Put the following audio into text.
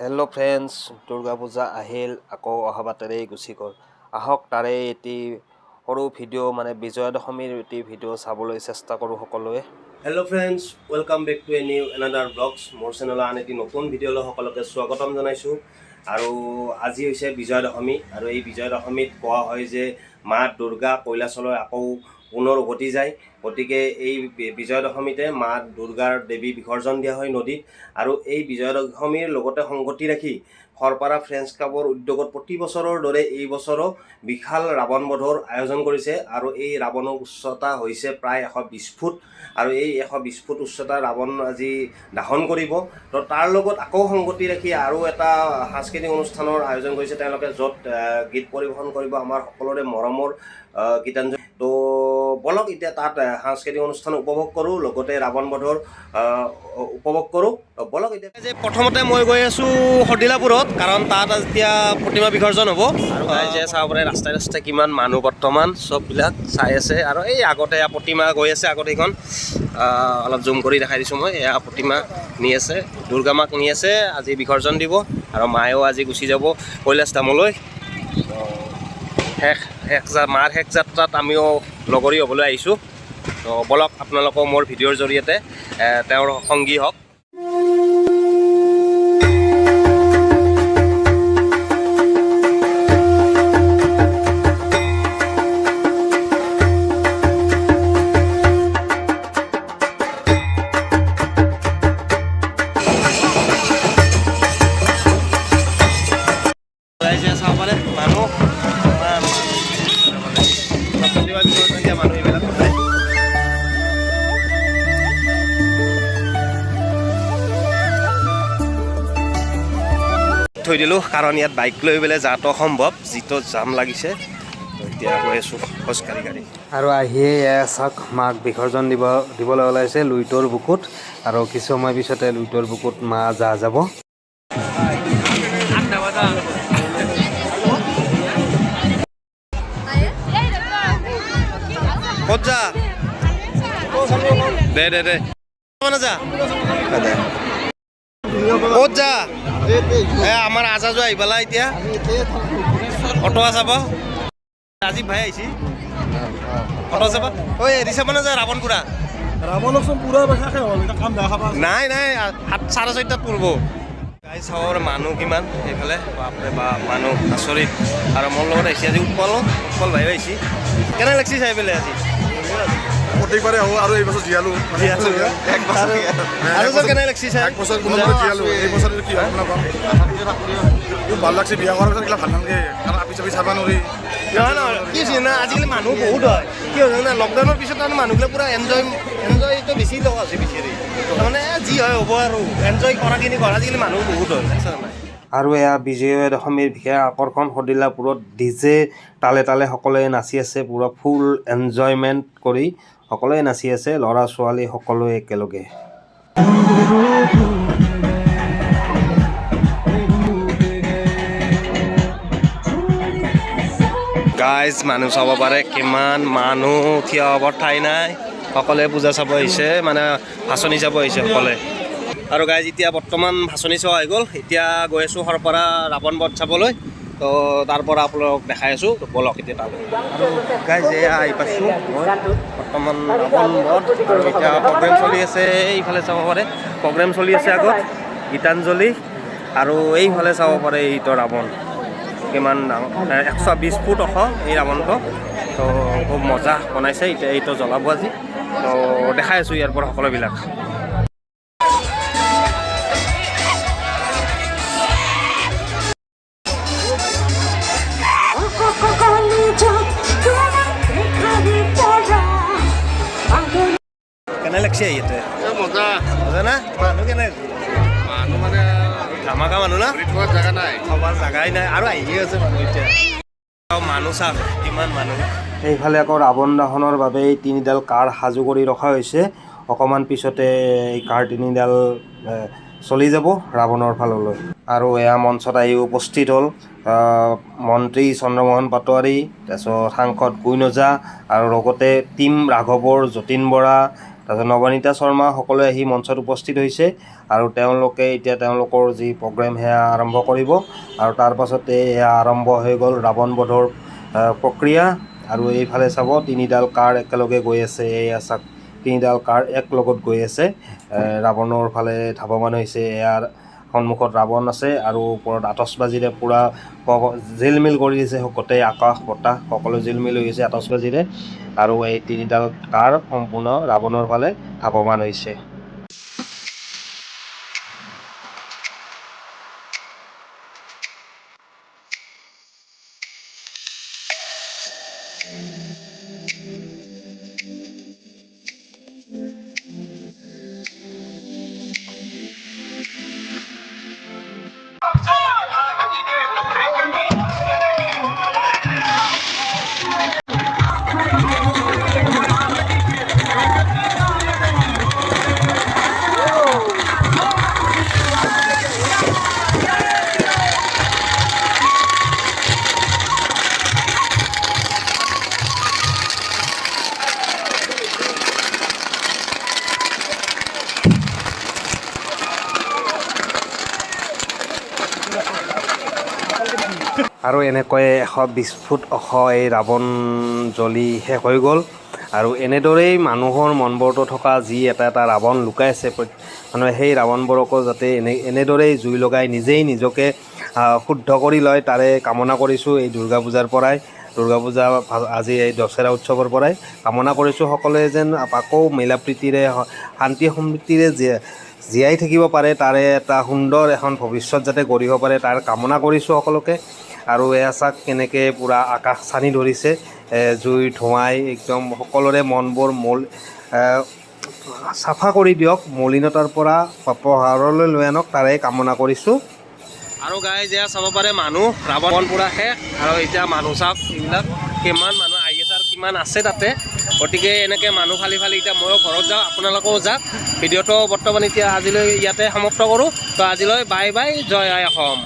Hello' friends, Durga Puja আহিল, আকৌ অহা বাটেৰেই গুচি গ'ল। আহক তাৰে এটি সৰু ভিডিঅ' বিজয়া দশমীৰ এটি ভিডিঅ' চাবলৈ চেষ্টা কৰোঁ সকলোৱে। Hello' friends, welcome back to a new another blogs. মোৰ চেনেলৰ আন এটি নতুন ভিডিঅ'লৈ সকলোকে স্বাগতম জনাইছোঁ। আৰু আজি হৈছে বিজয়া দশমী, আৰু এই বিজয়া দশমীত কোৱা হয় যে মা দুৰ্গা কৈলাশলৈ আকৌ পুনৰ উভতি যায়। গতিকে এই বিজয়া দশমীতে মা দুৰ্গাৰ দেৱী বিসৰ্জন দিয়া হয় নদীত। আৰু এই বিজয়া দশমীৰ লগতে সংগতি ৰাখি খৰপাৰা ফ্ৰেণ্ডছ ক্লাবৰ উদ্যোগত প্ৰতি বছৰৰ দৰে এই বছৰো বিশাল ৰাৱণ বধৰ আয়োজন কৰিছে। আৰু এই ৰাৱণৰ উচ্চতা হৈছে প্ৰায় 120 ফুট, আৰু এই 120 ফুট উচ্চতাৰ ৰাৱণ আজি দাহন কৰিব। তো তাৰ লগত আকৌ সংগতি ৰাখি আৰু এটা সাংস্কৃতিক অনুষ্ঠানৰ আয়োজন কৰিছে তেওঁলোকে, য'ত গীত পৰিৱেশন কৰিব আমাৰ সকলোৰে মৰমৰ গীতাঞ্জলি। তো বলক এতিয়া তাত সাংস্কৃতিক অনুষ্ঠান উপভোগ কৰোঁ, লগতে ৰাৱণ বধৰ উপভোগ কৰোঁ। বলক এতিয়া যে প্ৰথমতে মই গৈ আছোঁ সদিলাপুৰত, কাৰণ তাত এতিয়া প্ৰতিমা বিসৰ্জন হ'ব। আৰু যে চাব পাৰে ৰাস্তাই ৰাস্তাই কিমান মানুহ বৰ্তমান চববিলাক চাই আছে। আৰু এই আগতে প্ৰতিমা গৈ আছে, আগতে এইখন অলপ জুম কৰি দেখাই দিছোঁ মই। এয়া প্ৰতিমা নি আছে, দুৰ্গা মাক নি আছে, আজি বিসৰ্জন দিব। আৰু মায়েও আজি গুচি যাব কৈলাশ ধামলৈ। মাৰ শেষ যাত্ৰাত আমিও লগৰী হ'বলৈ আহিছোঁ। তো বলক আপোনালোকেও মোৰ ভিডিঅ'ৰ জৰিয়তে তেওঁৰ সংগী হওক। চাব পাৰে মানুহ এইবিলাক থৈ দিলোঁ, কাৰণ ইয়াত বাইক লৈ পেলাই যোৱাটো অসম্ভৱ, যিটো জাম লাগিছে। এতিয়া গৈ আছোঁ খোজকাঢ়ি গাড়ী। আৰু আহিয়ে চাওক, মাক বিসৰ্জন দিবলৈ ওলাইছে লুইতৰ বুকুত। আৰু কিছু সময় পিছতে লুইতৰ বুকুত মা যাব। ক'ত যা দে দে দে যা ক'ত যা আমাৰ আজা যোৱা আহি পালা। এতিয়া অটো চাব, ৰাজীৱ ভাই আহিছে অটো চাব। ঐ হেৰি চাব না যা ৰাৱণপুৰা। নাই নাই, 4:30 পূৰ্ব গাই চাবৰ মানুহ কিমান সেইফালে, বাপৰে বাপ মানুহ আচৰিত। আৰু মোৰ লগত আহিছে আজি উৎপল ভাই আহিছে। কেনে লাগছি চাই পেলাই আজি? প্ৰত্যেকবাৰে আহোঁ, আৰু এই বছৰ জীয়ালোঁ। আৰু কেনে লাগছি চাই? এক বছৰ কোনো জীয়ালোঁ, এই বছৰ কি হয় নাপাওঁ। খুব ভাল লাগছে, বিয়া কৰাৰ পিছত এইবিলাক ভাল নালাগে, কাৰণ আপি চাপি চাব নোৱাৰি। নহয় নহয়, কি হৈছে না, আজিকালি মানুহ বহুত হয়। কি হৈছে না, লকডাউনৰ পিছত তাৰমানে মানুহবিলাক পূৰা এনজয়টো বেছি লগা হৈছে বিচাৰি। তাৰমানে যি হয় হ'ব আৰু এনজয় কৰাখিনি কৰা, আজিকালি মানুহ বহুত হয়। আৰু এয়া বিজয়া দশমীৰ বিশেষ আকৰ্ষণ সদিলাপুৰত ডিজে তালে তালে সকলোৱে নাচি আছে, পূৰা ফুল এনজয়মেণ্ট কৰি সকলোৱে নাচি আছে, ল'ৰা ছোৱালী সকলোৱে একেলগে। গাইজ মানুহ চাব পাৰে, কিমান মানুহ, থিয় হ'বৰ ঠাই নাই, সকলোৱে পূজা চাব আহিছে, ভাচনি চাব আহিছে সকলোৱে। আৰু গাইজ এতিয়া বৰ্তমান ভাচনি চোৱা হৈ গ'ল। এতিয়া গৈ আছোঁ সৰপাৰা ৰাৱণ বধ চাবলৈ। তো তাৰ পৰা আপোনালোকক দেখাই আছোঁ, বলক এতিয়া তালৈ। আৰু গাইজ এয়া আহি পাইছোঁ মই বৰ্তমান ৰাৱণ বধ। আৰু এতিয়া প্ৰগ্ৰেম চলি আছে, এইফালে চাব পাৰে প্ৰগ্ৰেম চলি আছে আগত গীতাঞ্জলি। আৰু এইফালে চাব পাৰে এইটো ৰাৱণ কিমান ডাঙৰ, 120 ফুট ওখ এই ৰাৱণটো। তো খুব মজা বনাইছে। এতিয়া এইটো জ্বলাব আজি, তো দেখাই আছোঁ ইয়াৰ পৰা সকলোবিলাক। কেনে লাগছে ইয়াতে? মজা মজা না? মানুহ কেনে? মানুহ মানে ধামাকা মানুহ না? জেগা নাই, সবার জাগাই নাই, আৰু আহিয়ে আছে মানুহ এতিয়া। মানুহ চাওক কিমান মানুহ। এইফালে আকৌ ৰাৱণ দহনৰ বাবে এই 3ডাল কাঁড় সাজু কৰি ৰখা হৈছে। অকণমান পিছতে এই কাঁড় 3ডাল চলি যাব ৰাৱণৰ ফাললৈ। আৰু এয়া মঞ্চত আহি উপস্থিত হ'ল মন্ত্ৰী চন্দ্ৰমোহন পাটোৱাৰী, তাৰপিছত সাংসদ কুইন ওজা, আৰু লগতে টিম ৰাঘৱৰ যতীন বৰা, তাৰপিছত নৱনীতা শৰ্মা সকলোৱে আহি মঞ্চত উপস্থিত হৈছে আৰু তেওঁলোকে এতিয়া তেওঁলোকৰ যি প্ৰগ্ৰেম সেয়া আৰম্ভ কৰিব আৰু তাৰ পাছতে এয়া আৰম্ভ হৈ গ'ল ৰাৱণ বধৰ প্ৰক্ৰিয়া। আৰু এইফালে চাব তিনিডাল কাৰ একেলগে গৈ আছে, এয়া চাওক তিনিডাল কাৰ এক লগত গৈ আছে, ৰাৱণৰ ফালে ধাৱমান হৈছে। ইয়াৰ সন্মুখত ৰাৱণ আছে আৰু ওপৰত আতচবাজীৰে পূৰা জিলমিল কৰি দিছে, গোটেই আকাশ বতাহ সকলো জিলমিল হৈ গৈছে আতচবাজীৰে আৰু এই তিনিডাল কাৰ সম্পূৰ্ণ ৰাৱণৰ ফালে ধাৱমান হৈছে। আৰু এনেকৈ 120 ফুট ওখ এই ৰাৱণ জ্বলি শেষ হৈ গ'ল। আৰু এনেদৰেই মানুহৰ মনবোৰতো থকা যি এটা এটা ৰাৱণ লুকাই আছে, মানুহে সেই ৰাৱণবোৰকো যাতে এনেদৰেই জুই লগাই নিজেই নিজকে শুদ্ধ কৰি লয় তাৰে কামনা কৰিছোঁ। এই দুৰ্গা পূজাৰ পৰাই, দুৰ্গা পূজা আজি এই দশেৰা উৎসৱৰ পৰাই কামনা কৰিছোঁ সকলোৱে যেন আকৌ মিলা প্ৰীতিৰে শান্তি সম্প্ৰীতিৰে জীয়াই থাকিব পাৰে, তাৰে এটা সুন্দৰ এখন ভৱিষ্যত যাতে গঢ়িব পাৰে তাৰ কামনা কৰিছোঁ সকলোকে। আৰু এয়া চাওক কেনেকৈ পূৰা আকাশ চানি ধৰিছে জুই ধোঁৱাই, একদম সকলোৰে মনবোৰ চাফা কৰি দিয়ক, মলিনতাৰ পৰা পোহৰলৈ লৈ আনক তাৰে কামনা কৰিছোঁ। আৰু গাইজ এয়া চাব পাৰে মানুহ ৰাৱণ পূৰা শেষ আৰু এতিয়া মানুহ চাওক এইবিলাক কিমান মানুহ আহি আছে আৰু কিমান আছে তাতে। গতিকে এনেকৈ মানুহ ফালি এতিয়া ময়ো ঘৰত যাওঁ, আপোনালোকেও যাওক। ভিডিঅ'টো বৰ্তমান এতিয়া আজিলৈ ইয়াতে সমাপ্ত কৰোঁ। তো আজিলৈ বাই বাই, জয় আই অসম।